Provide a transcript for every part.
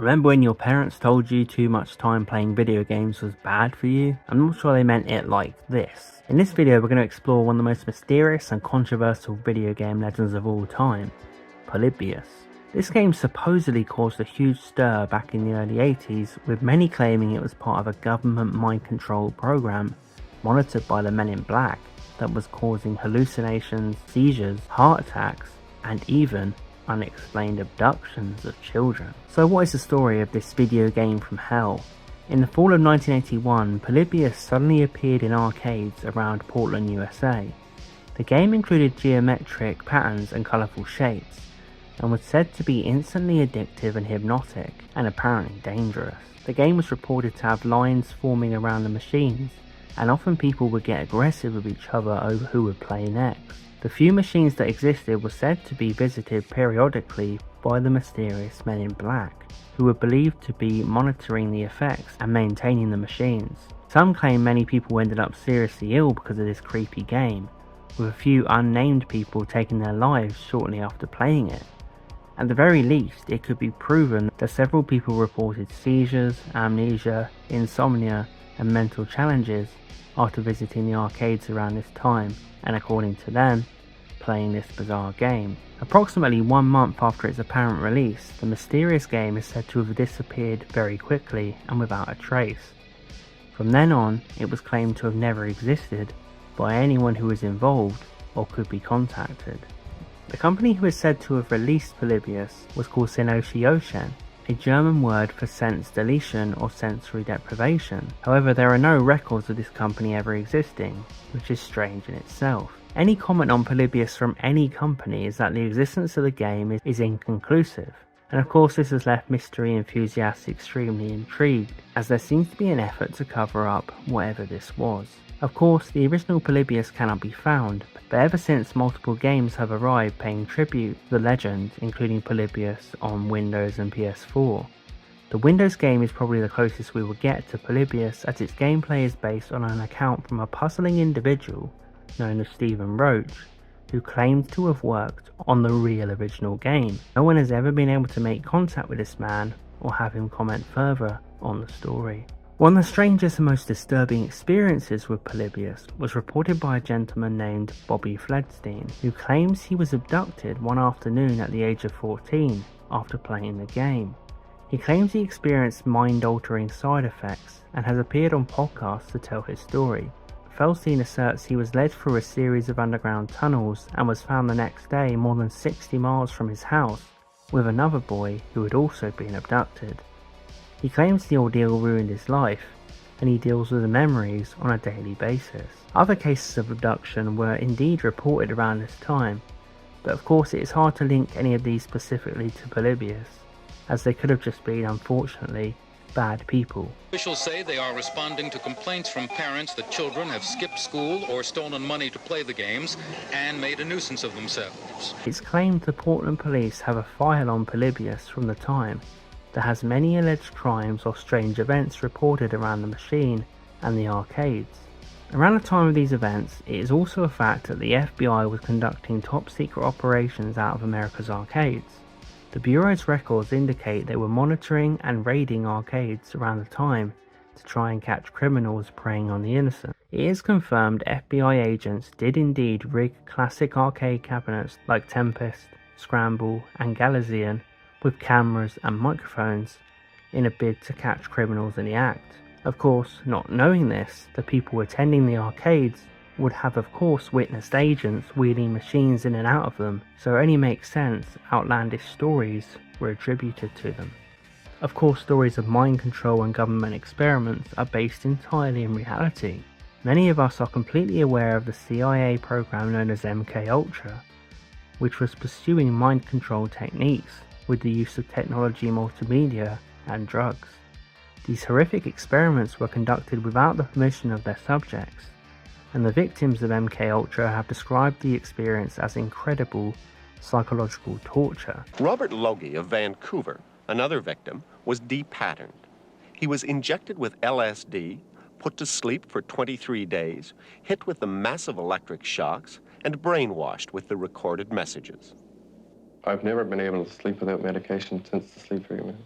Remember when your parents told you too much time playing video games was bad for you? I'm not sure they meant it like this. In this video we're going to explore one of the most mysterious and controversial video game legends of all time, Polybius. This game supposedly caused a huge stir back in the early 80s, with many claiming it was part of a government mind control program monitored by the Men in Black that was causing hallucinations, seizures, heart attacks, and even unexplained abductions of children. So what is the story of this video game from hell? In the fall of 1981, Polybius suddenly appeared in arcades around Portland, USA. The game included geometric patterns and colourful shapes, and was said to be instantly addictive and hypnotic, and apparently dangerous. The game was reported to have lines forming around the machines, and often people would get aggressive with each other over who would play next. The few machines that existed were said to be visited periodically by the mysterious Men in Black, who were believed to be monitoring the effects and maintaining the machines. Some claim many people ended up seriously ill because of this creepy game, with a few unnamed people taking their lives shortly after playing it. At the very least, it could be proven that several people reported seizures, amnesia, insomnia, and mental challenges after visiting the arcades around this time, and according to them, playing this bizarre game. Approximately 1 month after its apparent release, the mysterious game is said to have disappeared very quickly and without a trace. From then on, it was claimed to have never existed by anyone who was involved or could be contacted. The company who is said to have released Polybius was called Senoshi-Ocean, a German word for sense deletion or sensory deprivation. However, there are no records of this company ever existing, which is strange in itself. Any comment on Polybius from any company is that the existence of the game is inconclusive, and of course this has left mystery enthusiasts extremely intrigued, as there seems to be an effort to cover up whatever this was. Of course, the original Polybius cannot be found, but ever since multiple games have arrived paying tribute to the legend, including Polybius on Windows and PS4. The Windows game is probably the closest we will get to Polybius, as its gameplay is based on an account from a puzzling individual known as Stephen Roach, who claimed to have worked on the real original game. No one has ever been able to make contact with this man or have him comment further on the story. One of the strangest and most disturbing experiences with Polybius was reported by a gentleman named Bobby Fledstein, who claims he was abducted one afternoon at the age of 14 after playing the game. He claims he experienced mind-altering side effects and has appeared on podcasts to tell his story. Feldstein asserts he was led through a series of underground tunnels and was found the next day more than 60 miles from his house with another boy who had also been abducted. He claims the ordeal ruined his life, and he deals with the memories on a daily basis. Other cases of abduction were indeed reported around this time, but of course it is hard to link any of these specifically to Polybius, as they could have just been, unfortunately, bad people. Officials say they are responding to complaints from parents that children have skipped school or stolen money to play the games and made a nuisance of themselves. It's claimed the Portland police have a file on Polybius from the time that has many alleged crimes or strange events reported around the machine and the arcades. Around the time of these events, it is also a fact that the FBI was conducting top secret operations out of America's arcades. The Bureau's records indicate they were monitoring and raiding arcades around the time to try and catch criminals preying on the innocent. It is confirmed FBI agents did indeed rig classic arcade cabinets like Tempest, Scramble and Galaxian with cameras and microphones in a bid to catch criminals in the act. Of course, not knowing this, the people attending the arcades would have of course witnessed agents wheeling machines in and out of them, so it only makes sense outlandish stories were attributed to them. Of course, stories of mind control and government experiments are based entirely in reality. Many of us are completely aware of the CIA program known as MKUltra, which was pursuing mind control techniques with the use of technology, multimedia, and drugs. These horrific experiments were conducted without the permission of their subjects, and the victims of MKUltra have described the experience as incredible psychological torture. Robert Logie of Vancouver, another victim, was depatterned. He was injected with LSD, put to sleep for 23 days, hit with the massive electric shocks, and brainwashed with the recorded messages. I've never been able to sleep without medication since the sleep treatment.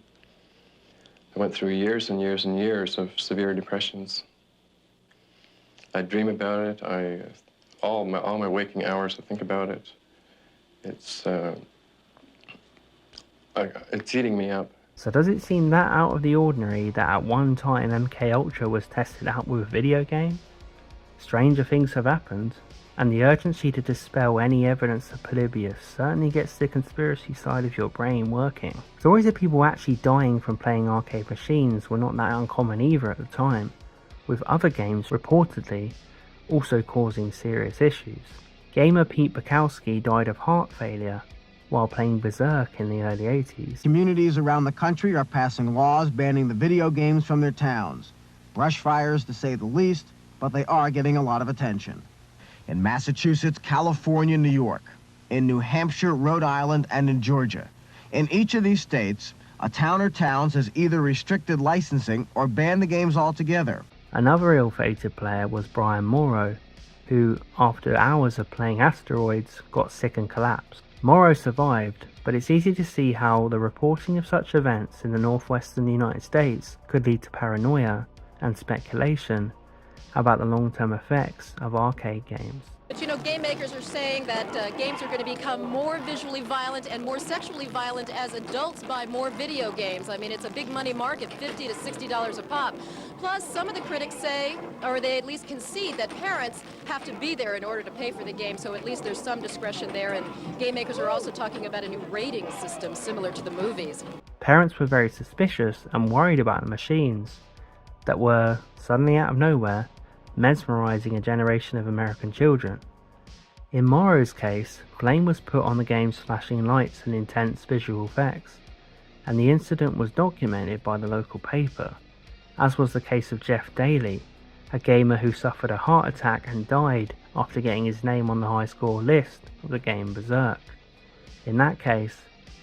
I went through years and years and years of severe depressions. I dream about it. All my waking hours, I think about it. It's eating me up. So does it seem that out of the ordinary that at one time MKUltra was tested out with a video game? Stranger things have happened, and the urgency to dispel any evidence of Polybius certainly gets the conspiracy side of your brain working. Stories of people actually dying from playing arcade machines were not that uncommon either at the time, with other games reportedly also causing serious issues. Gamer Pete Bukowski died of heart failure while playing Berserk in the early 80s. Communities around the country are passing laws banning the video games from their towns. Brush fires, to say the least, but they are getting a lot of attention. In Massachusetts, California, New York, in New Hampshire, Rhode Island, and in Georgia. In each of these states, a town or towns has either restricted licensing or banned the games altogether. Another ill-fated player was Brian Morrow, who, after hours of playing Asteroids, got sick and collapsed. Morrow survived, but it's easy to see how the reporting of such events in the northwestern United States could lead to paranoia and speculation about the long-term effects of arcade games. But you know, game makers are saying that games are going to become more visually violent and more sexually violent as adults buy more video games. I mean, it's a big money market, $50 to $60 a pop. Plus, some of the critics say, or they at least concede, that parents have to be there in order to pay for the game, so at least there's some discretion there. And game makers are also talking about a new rating system similar to the movies. Parents were very suspicious and worried about the machines that were, suddenly out of nowhere, mesmerizing a generation of American children. In Morrow's case, blame was put on the game's flashing lights and intense visual effects, and the incident was documented by the local paper, as was the case of Jeff Daly, a gamer who suffered a heart attack and died after getting his name on the high score list of the game Berserk. In that case,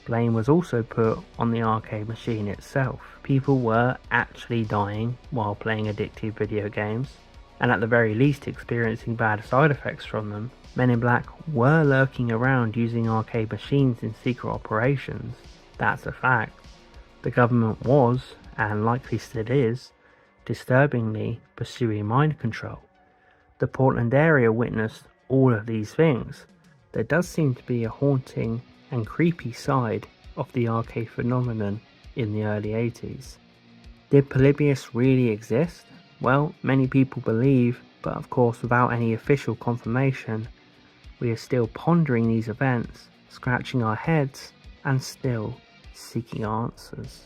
blame was also put on the arcade machine itself. People were actually dying while playing addictive video games, and at the very least experiencing bad side effects from them. Men in Black were lurking around using arcade machines in secret operations. That's a fact. The government was, and likely still is, disturbingly pursuing mind control. The Portland area witnessed all of these things. There does seem to be a haunting and creepy side of the arcade phenomenon in the early 80s. Did Polybius really exist? Well, many people believe, but of course without any official confirmation. We are still pondering these events, scratching our heads, and still seeking answers.